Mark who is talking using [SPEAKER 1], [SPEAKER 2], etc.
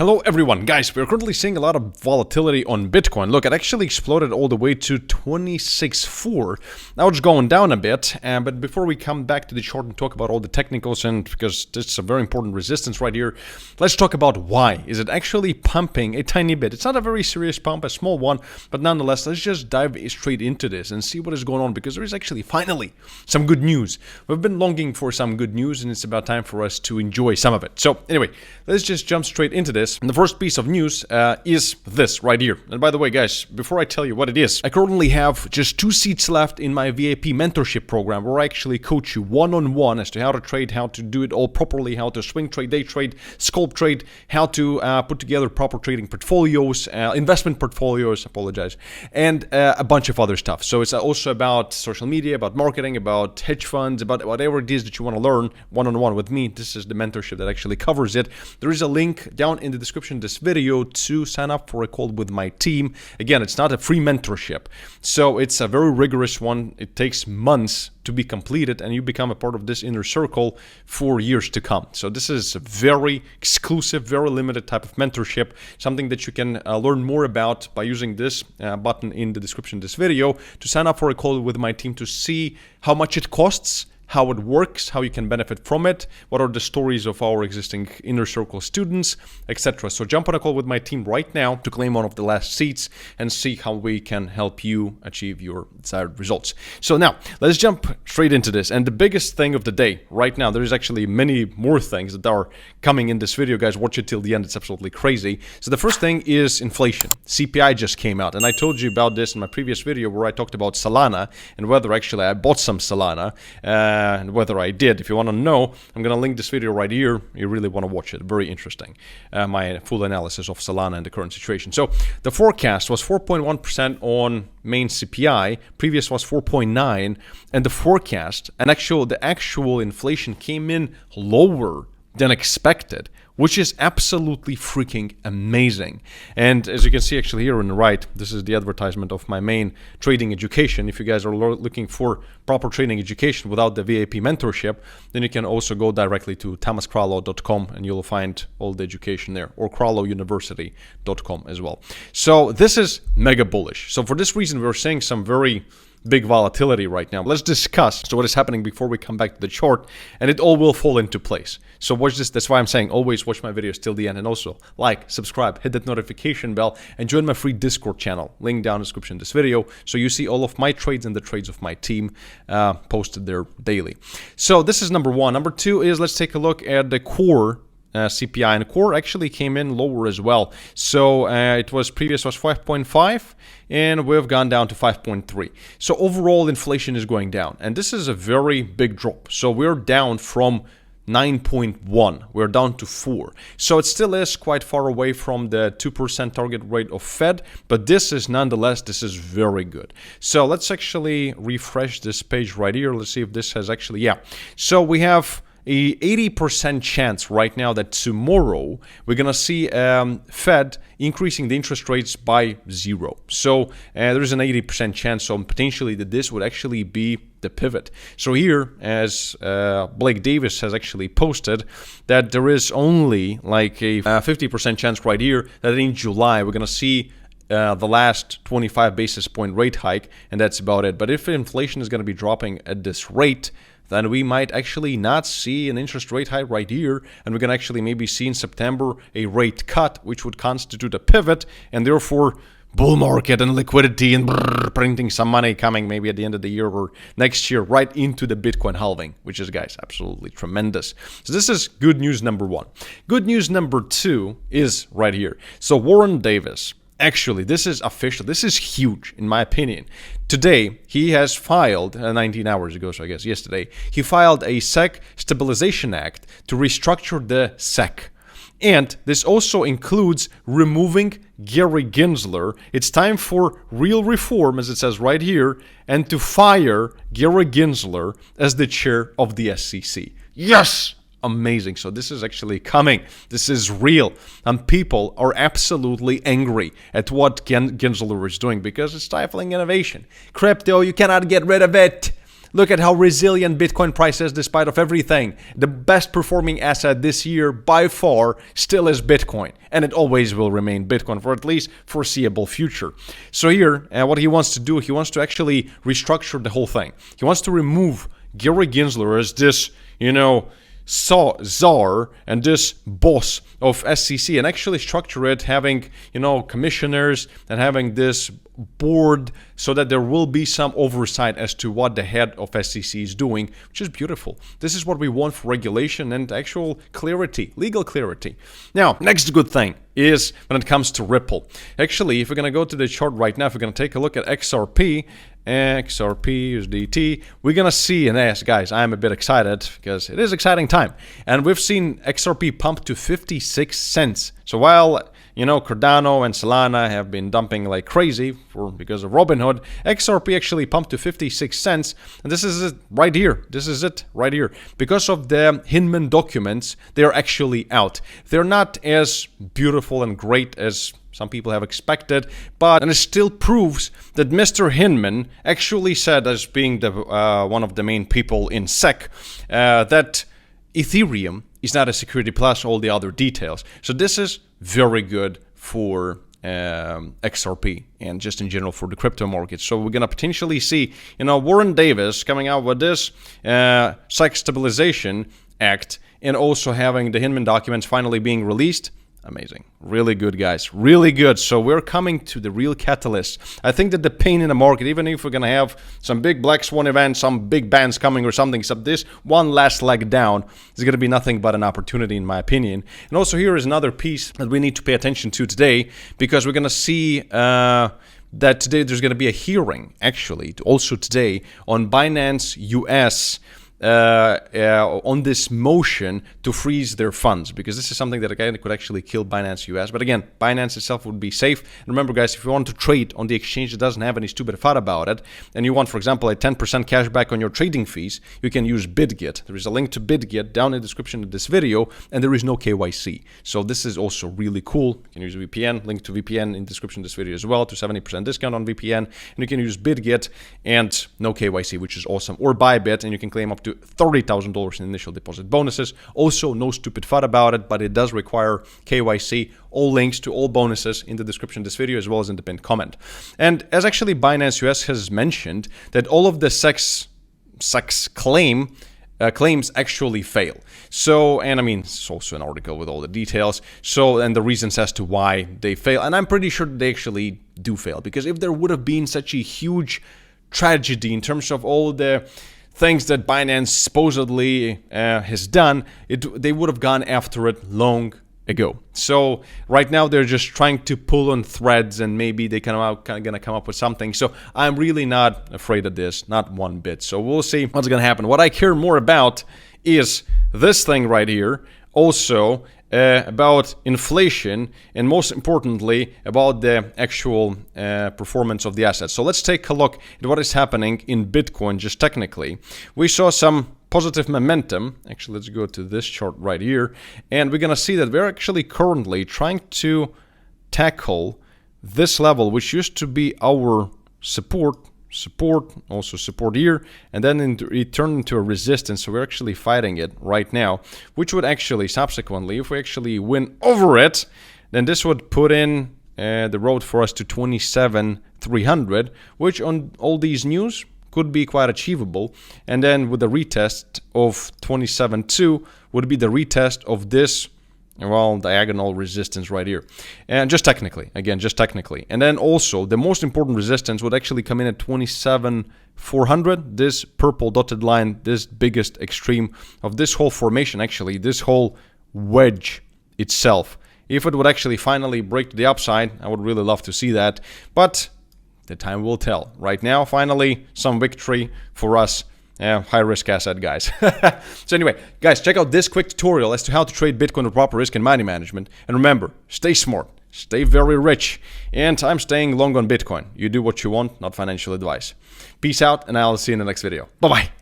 [SPEAKER 1] Hello everyone, guys, we're currently seeing a lot of volatility on Bitcoin. Look, it actually exploded all the way to 26.4. Now it's going down a bit, but before we come back to the chart and talk about all the technicals, and because this is a very important resistance right here, let's talk about why. Is it actually pumping a tiny bit? It's not a very serious pump, a small one, but nonetheless, let's just dive straight into this and see what is going on, because there is actually finally some good news. We've been longing for some good news, and it's about time for us to enjoy some of it. So anyway, let's just jump straight into this. And the first piece of news is this right here. And by the way, guys, before I tell you what it is, I currently have just 2 seats left in my VIP mentorship program, where I actually coach you one-on-one as to how to trade, how to do it all properly, how to swing trade, day trade, scalp trade, how to put together proper trading portfolios, investment portfolios, and a bunch of other stuff. So it's also about social media, about marketing, about hedge funds, about whatever it is that you want to learn one-on-one with me. This is the mentorship that actually covers it. There is a link down in the description of this video to sign up for a call with my team. Again, it's not a free mentorship, so it's a very rigorous one. It takes months to be completed, and you become a part of this inner circle for years to come. So this is a very exclusive, very limited type of mentorship, something that you can learn more about by using this button in the description of this video to sign up for a call with my team to see how much it costs, how it works, how you can benefit from it, what are the stories of our existing inner circle students, etc. So jump on a call with my team right now to claim one of the last seats and see how we can help you achieve your desired results. So now, let's jump straight into this. And the biggest thing of the day right now, there's actually many more things that are coming in this video, guys. Watch it till the end, it's absolutely crazy. So the first thing is inflation. CPI just came out, and I told you about this in my previous video where I talked about Solana and whether actually I bought some Solana. And whether I did. If you want to know, I'm going to link this video right here. You really want to watch it. Very interesting. My full analysis of Solana and the current situation. So the forecast was 4.1% on main CPI. Previous was 4.9%. And the forecast, and the actual inflation came in lower than expected, which is absolutely freaking amazing. And as you can see actually here on the right, this is the advertisement of my main trading education. If you guys are looking for proper trading education without the VIP mentorship, then you can also go directly to thomaskrallo.com and you'll find all the education there, or krallouniversity.com as well. So this is mega bullish. So for this reason, we're seeing some very big volatility right now. Let's discuss what is happening before we come back to the chart, and it all will fall into place. So watch this. That's why I'm saying always watch my videos till the end, and also like, subscribe, hit that notification bell, and join my free Discord channel. Link down in the description of this video, so you see all of my trades and the trades of my team posted there daily. So this is number one. Number two is, let's take a look at the core CPI, and the core actually came in lower as well. So previous was 5.5, and we've gone down to 5.3. So overall inflation is going down, and this is a very big drop. So we're down from 9.1, we're down to 4. So it still is quite far away from the 2% target rate of Fed, but this is nonetheless, this is very good. So let's actually refresh this page right here. Let's see if this has actually, so we have a 80% chance right now that tomorrow we're gonna see Fed increasing the interest rates by 0. So there's an 80% chance, so potentially that this would actually be the pivot. So here, as Blake Davis has actually posted, that there is only like a 50% chance right here that in July we're gonna see the last 25 basis point rate hike, and that's about it. But if inflation is going to be dropping at this rate, then we might actually not see an interest rate hike right here, and we're going to actually maybe see in September a rate cut, which would constitute a pivot, and therefore bull market and liquidity and printing some money coming maybe at the end of the year or next year right into the Bitcoin halving, which is, guys, absolutely tremendous. So this is good news number one. Good news number two is right here. So Warren Davis, actually, this is official. This is huge, in my opinion. Today, he has filed, 19 hours ago, so I guess yesterday, he filed a SEC Stabilization Act to restructure the SEC. And this also includes removing Gary Gensler. It's time for real reform, as it says right here, and to fire Gary Gensler as the chair of the SEC. Yes! Amazing. So this is actually coming. This is real. And people are absolutely angry at what Gensler is doing because it's stifling innovation. Crypto, you cannot get rid of it. Look at how resilient Bitcoin price is despite of everything. The best performing asset this year by far still is Bitcoin, and it always will remain Bitcoin for at least foreseeable future. So here, what he wants to do, he wants to actually restructure the whole thing. He wants to remove Gary Gensler as this, czar and this boss of SEC, and actually structure it having, commissioners and having this board so that there will be some oversight as to what the head of SEC is doing, which is beautiful. This is what we want for regulation and actual clarity, legal clarity. Now, next good thing is when it comes to Ripple. Actually, if we're going to go to the chart right now, if we're going to take a look at XRP, USDT, we're going to see, and yes, guys, I'm a bit excited because it is exciting time. And we've seen XRP pump to 56 cents. So while Cardano and Solana have been dumping like crazy because of Robinhood, XRP actually pumped to 56 cents. And this is it right here. This is it right here. Because of the Hinman documents, they're actually out. They're not as beautiful and great as some people have expected, but it still proves that Mr. Hinman actually said, as being the one of the main people in SEC, that Ethereum is not a security plus all the other details. So this is very good for XRP and just in general for the crypto market. So we're going to potentially see, Warren Davis coming out with this SEC Stabilization Act and also having the Hinman documents finally being released. Amazing. Really good, guys. Really good. So we're coming to the real catalyst. I think that the pain in the market, even if we're going to have some big black swan events, some big bans coming or something, except this one last leg down is going to be nothing but an opportunity in my opinion. And also here is another piece that we need to pay attention to today, because we're going to see that today there's going to be a hearing, actually, also today on Binance US on this motion to freeze their funds, because this is something that again could actually kill Binance US. But again, Binance itself would be safe. And remember, guys, if you want to trade on the exchange that doesn't have any stupid FUD about it, and you want, for example, a 10% cash back on your trading fees, you can use BitGet. There is a link to BitGet down in the description of this video, and there is no KYC. So this is also really cool. You can use VPN, link to VPN in the description of this video as well, to 70% discount on VPN. And you can use BitGet and no KYC, which is awesome. Or Bybit, and you can claim up to $30,000 in initial deposit bonuses. Also, no stupid FUD about it, but it does require KYC. All links to all bonuses in the description of this video, as well as in the pinned comment. And as actually Binance US has mentioned, that all of the sex claims actually fail. So, and I mean, it's also an article with all the details. So, and the reasons as to why they fail. And I'm pretty sure they actually do fail, because if there would have been such a huge tragedy in terms of all the things that Binance supposedly has done, they would have gone after it long ago. So right now they're just trying to pull on threads, and maybe they gonna come up with something. So I'm really not afraid of this, not one bit. So we'll see what's gonna happen. What I care more about is this thing right here. Also about inflation, and most importantly about the actual performance of the assets. So let's take a look at what is happening in Bitcoin just technically. We saw some positive momentum. Actually, let's go to this chart right here, and we're gonna see that we're actually currently trying to tackle this level, which used to be our support, also support here, and then it turned into a resistance. So we're actually fighting it right now, which would actually subsequently, if we actually win over it, then this would put in the road for us to 27,300, which on all these news could be quite achievable. And then with the retest of 27.2 would be the retest of this, well, diagonal resistance right here. And just technically, again, just technically. And then also the most important resistance would actually come in at 27,400. This purple dotted line, this biggest extreme of this whole formation, actually, this whole wedge itself. If it would actually finally break to the upside, I would really love to see that. But the time will tell. Right now, finally, some victory for us. High-risk asset, guys. So anyway, guys, check out this quick tutorial as to how to trade Bitcoin with proper risk and money management. And remember, stay smart, stay very rich. And I'm staying long on Bitcoin. You do what you want, not financial advice. Peace out, and I'll see you in the next video. Bye-bye.